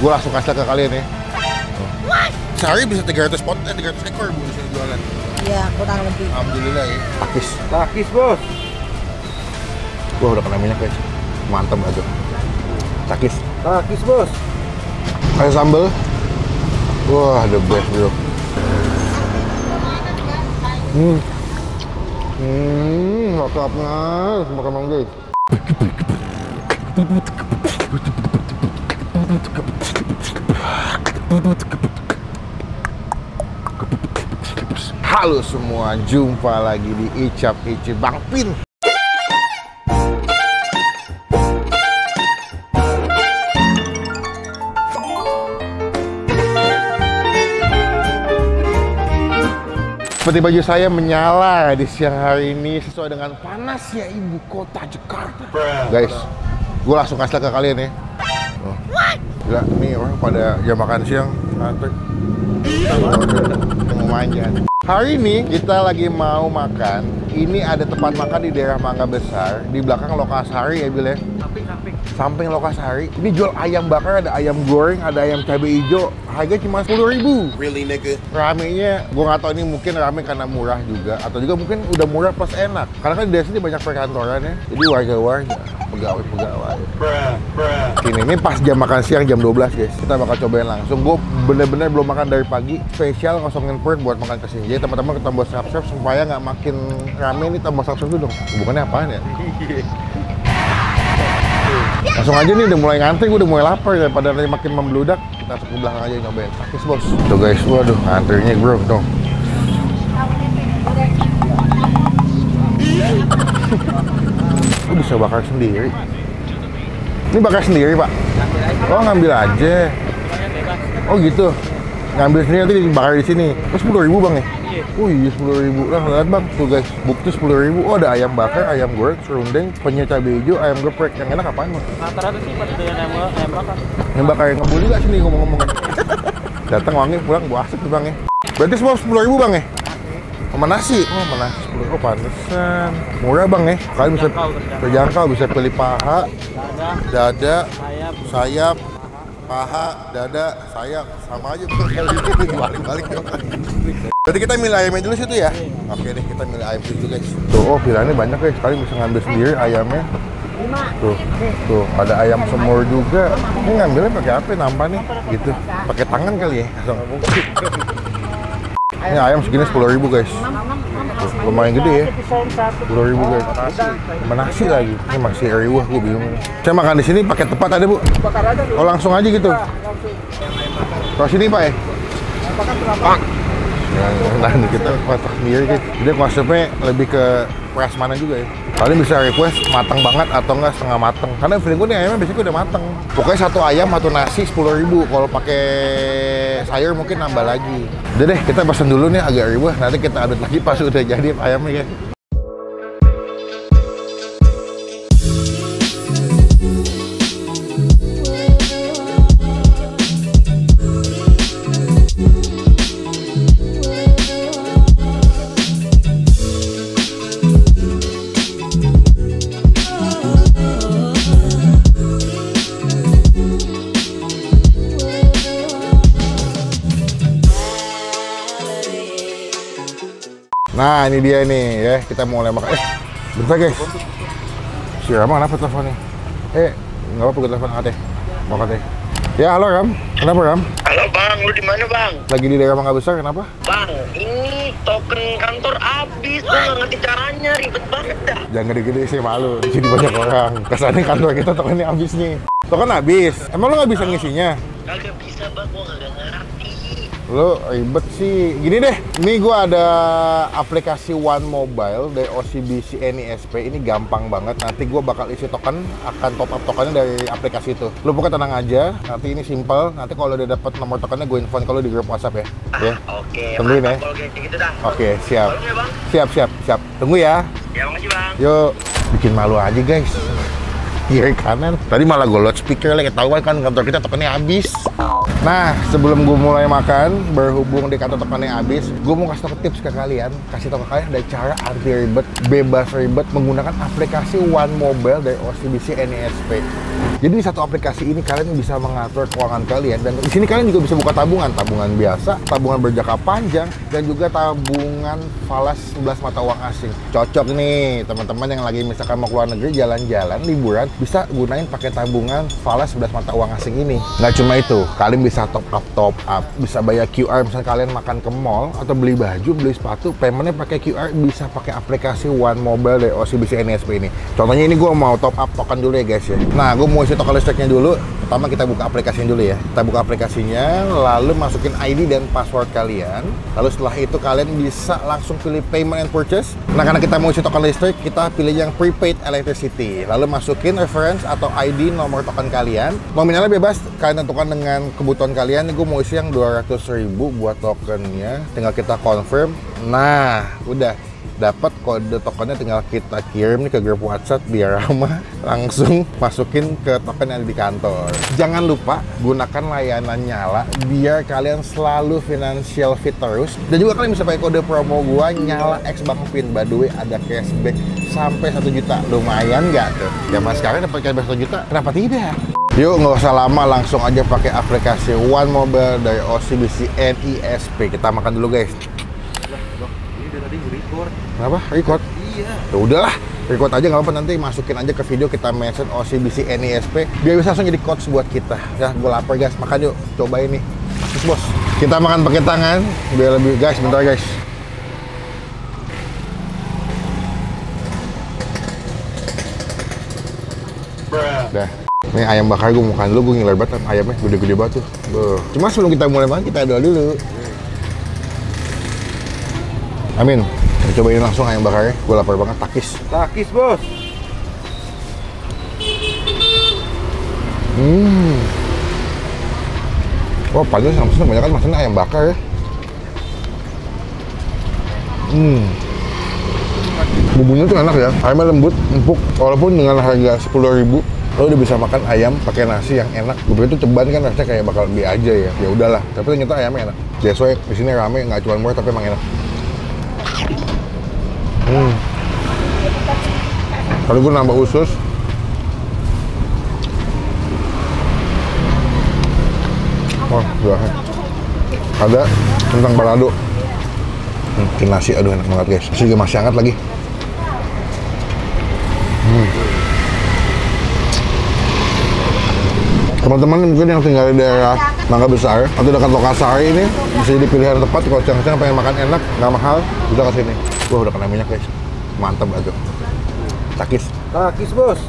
Gue langsung kasih ke kalian ya. Sehari bisa 300 ekor Bu di sini jualan. Iya, kurang lebih. Alhamdulillah ya. Takis bos. Wah udah kena minyak guys. Mantap aja. Takis bos. Kayak sambal. Wah the best bro. Mantapnya. Makan bang guys. Halo semua, jumpa lagi di Icap Ici Bang Pin. Seperti baju saya menyala di siang hari ini sesuai dengan panasnya ibu kota Jakarta. Guys, gue langsung kasih ke kalian ya. Gila, nih orang pada jam makan siang ngantuk. Mau manjat. Hari ini kita lagi mau makan. Ini ada tempat makan di daerah Mangga Besar, di belakang Lokasari ya Bil ya. Samping Lokasari. Ini jual ayam bakar, ada ayam goreng, ada ayam cabai hijau. Harga cuma 10.000. Really nigga? Ramenya, gue nggak tahu ini mungkin rame karena murah juga, atau juga mungkin udah murah plus enak. Karena kan di sini banyak perkantoran ya. Jadi warga-warga, pegawai. Ini pas jam makan siang jam 12 guys. Kita bakal cobain langsung. Gue bener-bener belum makan dari pagi. Spesial ngosongin perut buat makan kesini. Jadi teman-teman kita tambah subscribe supaya nggak makin rame nih, tambah subscribe dulu dong. Bukannya apaan ya? Langsung aja nih, udah mulai ngantri, gue udah mulai lapar. Daripada nanti makin membludak, kita masuk ke belakang aja nyobain. Takis bos. Tuh guys, waduh ngantrinya bro dong. Lu bisa bakar sendiri. Ini bakar sendiri pak? Oh ngambil aja. Oh gitu. Ngambil sendiri nanti dibakar di sini. Oh 10.000 bang ya? Oh iya 10.000. Nah lihat bang, tuh guys, bukti 10.000. Oh ada ayam bakar, ayam goreng, serundeng, penyet cabai hijau, ayam geprek. Yang enak apaan bang? Rata-rata sih pada doyan ayam bakar. Ayam bakar yang ngebul juga sini ngomong-ngomong. Datang wangi, pulang buah asap tuh bang ya. Berarti semua 10.000 bang ya? Sama nasi? Oh sama nasi 10.000. Oh pantesan. Murah bang ya? Kalian bisa terjangkau, bisa pilih paha, dada, sayap, paha, dada, sayap, sama aja bro. Balik-balik dong. Berarti kita milih ayamnya dulu situ ya? Oke deh, kita milih ayam situ guys. Tuh, oh pilihannya banyak guys. Kalian bisa ngambil sendiri ayamnya. Tuh, ada ayam semur juga. Ini ngambilnya pakai apa? Nampak nih, gitu. Pakai tangan kali ya? Ini ayam segini 10.000 guys. Tuh, lumayan gede ya. 10.000 guys. Sama nasi lagi. Ini masih riwah, gue bingung. Saya makan di sini pakai tepat ada bu? Oh langsung aja gitu. Kalau sini pak ya? Pak. Nah ini kita masak sendiri guys. Jadi konsepnya lebih ke prasmanan juga ya. Kalian bisa request matang banget atau enggak setengah matang. Karena feeling gue nih ayamnya biasanya udah matang. Pokoknya satu ayam satu nasi 10.000. Kalau pakai sayur mungkin nambah lagi. Udah deh kita pesen dulu nih agak ribet. Nanti kita adut lagi pas udah jadi ayamnya guys. Nah ini dia nih ya, kita mulai makan. Bentar guys. Si Rama kenapa teleponnya? Nggak apa-apa gue telepon Ate. Mau Ate. Ya halo Ram, kenapa Ram? Halo Bang, lu di mana Bang? Lagi di daerah Mangga Besar, kenapa? Bang, ini token kantor habis, gue nggak ngerti caranya, ribet banget dah. Jangan gede-gede sih, malu, di sini banyak orang. Kesannya kantor kita tokennya habis nih. Token habis, emang lu nggak bisa ngisinya? Kagak bisa Bang, gue nggak ngerti. Lo ribet sih. Gini deh, ini gua ada aplikasi One Mobile dari OCBC NISP. Ini gampang banget. Nanti gua bakal isi token, akan top up tokennya dari aplikasi itu. Lo pokoknya tenang aja. Nanti ini simple. Nanti kalau udah dapat nomor tokennya gue info kalau di grup WhatsApp ya. Ya. Oke. Tungguin ya. Kalau kayak gitu dah. Oke, siap. Tolong ya, Bang. Siap. Tunggu ya. Ya makasih Bang. Yuk, bikin malu aja guys. Kiri kanan. Tadi malah gue loudspeaker lagi, ketahuan kan kantor kita tokennya habis. Nah, sebelum gue mulai makan, berhubung di kantor tokennya habis, gue mau kasih tau tips ke kalian. Kasih tau ke kalian ada cara anti ribet, bebas ribet menggunakan aplikasi One Mobile dari OCBC NISP. Jadi di satu aplikasi ini kalian bisa mengatur keuangan kalian, dan di sini kalian juga bisa buka tabungan biasa, tabungan berjangka panjang, dan juga tabungan falas 11 mata uang asing. Cocok nih teman-teman yang lagi misalkan mau keluar negeri, jalan-jalan, liburan, bisa gunain pakai tabungan falas 11 mata uang asing ini. Nggak cuma itu, kalian bisa top up, bisa bayar QR, misalnya kalian makan ke mall atau beli baju, beli sepatu, paymentnya pakai QR, bisa pakai aplikasi One Mobile dari OCBC NISP ini. Contohnya ini gue mau top up token dulu ya guys ya. Nah, gue mau isi token listriknya dulu. Pertama kita buka aplikasinya dulu ya. Kita buka aplikasinya, lalu masukin ID dan password kalian. Lalu setelah itu kalian bisa langsung pilih payment and purchase. Nah, karena kita mau isi token listrik, kita pilih yang prepaid electricity. Lalu masukin reference atau ID nomor token kalian. Nominalnya bebas, kalian tentukan dengan kebutuhan kalian. Ini gue mau isi yang 200.000 buat tokennya. Tinggal kita confirm. Nah, udah dapat kode tokennya, tinggal kita kirim nih ke grup WhatsApp biar Rama langsung masukin ke token yang ada di kantor. Jangan lupa gunakan layanan Nyala biar kalian selalu financial fit terus, dan juga kalian bisa pakai kode promo gua Nyala X Bank Pin. By the way, ada cashback sampai 1 juta. Lumayan nggak tuh? Zaman sekarang dapat cashback 1 juta, kenapa tidak? Yuk, nggak usah lama, langsung aja pakai aplikasi One Mobile dari OCBC NISP. Kita makan dulu guys. Kenapa? Record? Iya. Ya udahlah, record aja nggak apa-apa, nanti masukin aja ke video, kita mention OCBC NISP biar bisa langsung jadi coach buat kita. Ya, gue lapar guys, makan yuk, cobain nih. Terus bos, kita makan pakai tangan biar lebih guys, bentar guys. Dah. Ini ayam bakar gue makan dulu, gue ngiler banget ayamnya, gede-gede banget tuh. Cuma sebelum kita mulai makan, kita doa dulu. Amin. Kita cobain langsung ayam bakarnya. Gue lapar banget, takis. Takis, bos. Wah, padahal sama banyak kan maksudnya ayam bakar ya. Bumbunya tuh enak ya. Ayamnya lembut, empuk. Walaupun dengan harga 10.000, lo udah bisa makan ayam pakai nasi yang enak. Gue pikir itu ceban kan rasanya kayak bakal lebih aja ya. Ya udahlah. Tapi ternyata ayamnya enak. Biasanya di sini rame, nggak cuma murah tapi emang enak. Kalau gue nambah usus. Oh, udah. Ada kentang balado. Bikin nasi, aduh enak banget guys. Nasi juga masih hangat lagi. Teman-teman mungkin yang tinggal di daerah Mangga Besar atau dekat Lokasari ini bisa jadi pilihan tepat kalau siang-siang pengen makan enak, nggak mahal, udah ke sini. Wah, udah kena minyak guys. Mantap banget. Takis. Takis, bos.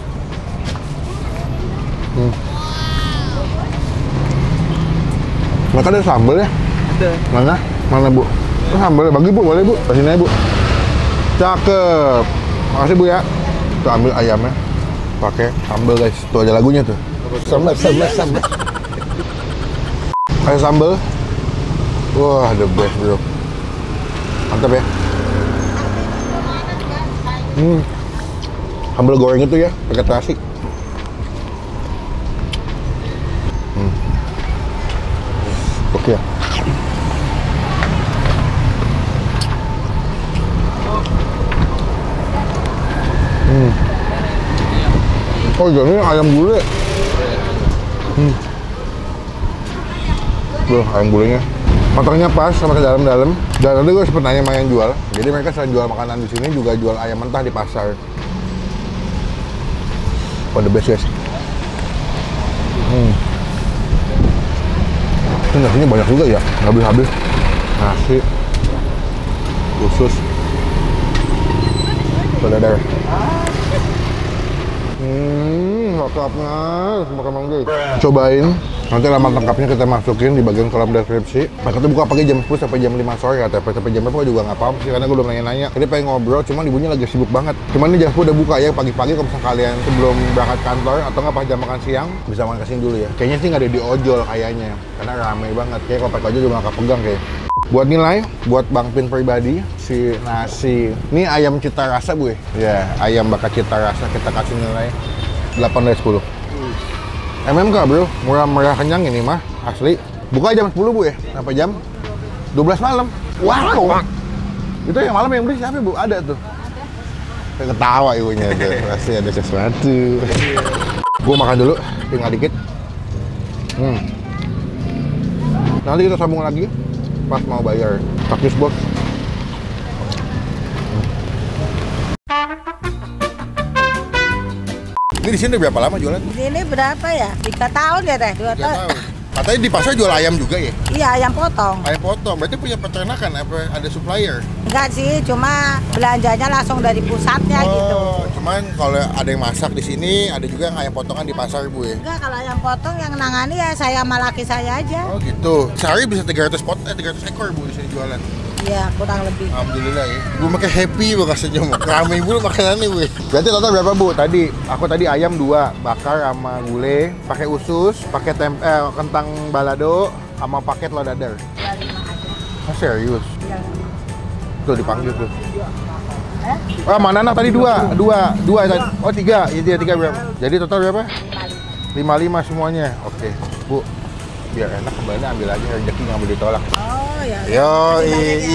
Mereka ada sambal ya? Ada. Mana? Mana bu? Oh, sambal bagi bu, boleh bu? Kasih aja bu. Cakep. Makasih bu ya. Tuh ambil ayamnya. Pakai sambal guys. Tuh ada lagunya tuh. Sambal. Kayak sambal. Wah, the best bro. Mantap ya. Sambal goreng itu ya, pakai terasi. Oke. Oh, ini ayam gulai. Ayam gulainya. Matangnya pas sama ke dalam-dalam. Dan tadi gue sempet nanya sama yang jual. Jadi mereka selain jual makanan di sini juga jual ayam mentah di pasar. Oh, the best guys. Ini nasinya banyak juga ya, nggak habis-habis. Nasi, usus, dadar. Lengkapnya, makan manggil. Cobain. Nanti alamat lengkapnya kita masukin di bagian kolom deskripsi. Mereka tuh buka pagi jam 10 sampai jam 5 sore katanya. Sampai jam berapa juga nggak paham sih, karena gue belum nanya-nanya. Ini pengen ngobrol, cuman ibunya lagi sibuk banget. Cuman ini jam 10 udah buka ya, pagi-pagi kalau misalnya kalian sebelum berangkat kantor atau nggak pas jam makan siang, bisa makan kesini dulu ya. Kayaknya sih nggak ada di ojol kayaknya, karena ramai banget. Kayak kalau pakai ojol juga nggak pegang kayak. Buat nilai, buat Bang Pin pribadi, si nasi, ini ayam cita rasa bu ya? Ayam bakar cita rasa, kita kasih nilai 8 dari 10. MMK bro, murah-murah kenyang ini mah, asli. Buka jam 10 bu ya, sampai jam 12 malam. Wow! Itu yang malam yang beli siapa bu? Ada tuh. Kayak ketawa ibunya tuh, pasti ada sesuatu. Gue makan dulu, tinggal dikit. Nanti kita sambung lagi pas mau bayar. Takis bos. Ini di sini berapa lama jualan? Di sini berapa ya? 3 tahun ya teh? 2 tahun. Katanya di pasar jual ayam juga ya? Iya, ayam potong. Ayam potong, berarti punya peternakan apa ada supplier? Enggak sih, cuma belanjanya langsung dari pusatnya gitu. Cuman kalau ada yang masak di sini, ada juga yang ayam potongan di pasar Bu ya? Enggak, kalau ayam potong yang nangani ya saya sama laki saya aja. Oh gitu. Sehari bisa 300 ekor Bu di sini jualan. Iya, kurang lebih. Alhamdulillah ya. Gue makin happy Bu rasanya mau. Rame Bu makanannya Bu. Berarti total berapa Bu? Aku tadi ayam 2 bakar sama gulai, pakai usus, pakai kentang balado, sama paket lo dadar. Ya, 5 aja. Oh serius? Ya. Tuh dipanggil tuh. Oh mana anak tadi 2 tadi. Oh 3, iya 3 berapa? Jadi total berapa? 55 semuanya. Oke Bu, biar enak kembali ambil aja, rezeki nggak boleh ditolak. Oh ya. Yo,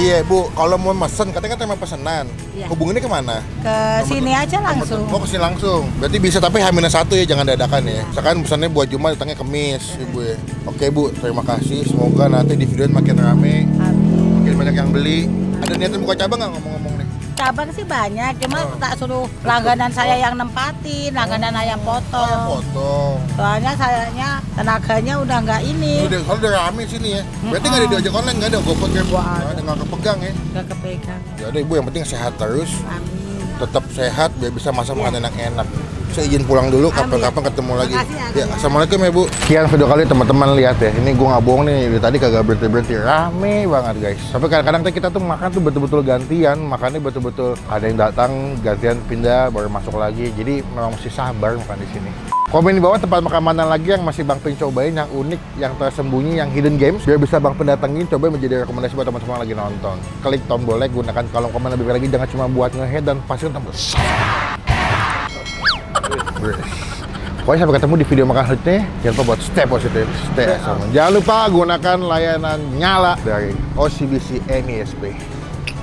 iya Bu, kalau mau mesen, katanya kan tema pesanan. Iya. Hubunginnya kemana? Ke sini aja langsung. Oh, ke sini langsung. Berarti bisa tapi H-1 ya, jangan dadakan ya. Misalkan pesannya buat Jumat, datangnya Kamis, Ibu ya. Oke Bu, terima kasih. Semoga nanti di video makin rame, Amin. makin banyak yang beli. Ada niatan buka cabang nggak ngomong-ngomong nih? Cabang sih banyak, cuma tak suruh langganan saya yang nempatin, langganan ayam potong. Potong. Soalnya sayanya tenaganya udah nggak ini. Udah rame sini ya. Berarti nggak ada diajak online, nggak ada GoFood ya? Nggak kepegang ya? Nggak kepegang. Ya udah Ibu, yang penting sehat terus. Amin. Tetap sehat biar bisa masak makan enak-enak. Saya izin pulang dulu, kapan-kapan ketemu lagi. Makasih, Ya, assalamualaikum ya Bu. Sekian video kali teman-teman lihat ya. Ini gue nggak bohong nih, dari tadi kagak berhenti-berhenti, rame banget guys. Tapi kadang-kadang kita tuh makan tuh betul-betul gantian, makannya betul-betul ada yang datang, gantian pindah, baru masuk lagi. Jadi memang mesti sabar makan di sini. Komen di bawah tempat makan mana lagi yang masih Bang Pin cobain, yang unik, yang tersembunyi, yang hidden games, biar bisa Bang Pin datengin, coba menjadi rekomendasi buat teman-teman lagi nonton. Klik tombol like, gunakan kolom komen lebih lagi, jangan cuma buat nge-head dan pastikan tombol pokoknya sampai ketemu di video makan selanjutnya. Jangan lupa buat stay positif, stay awesome. Jangan lupa gunakan layanan nyala dari OCBC NISP.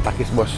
Takis bos.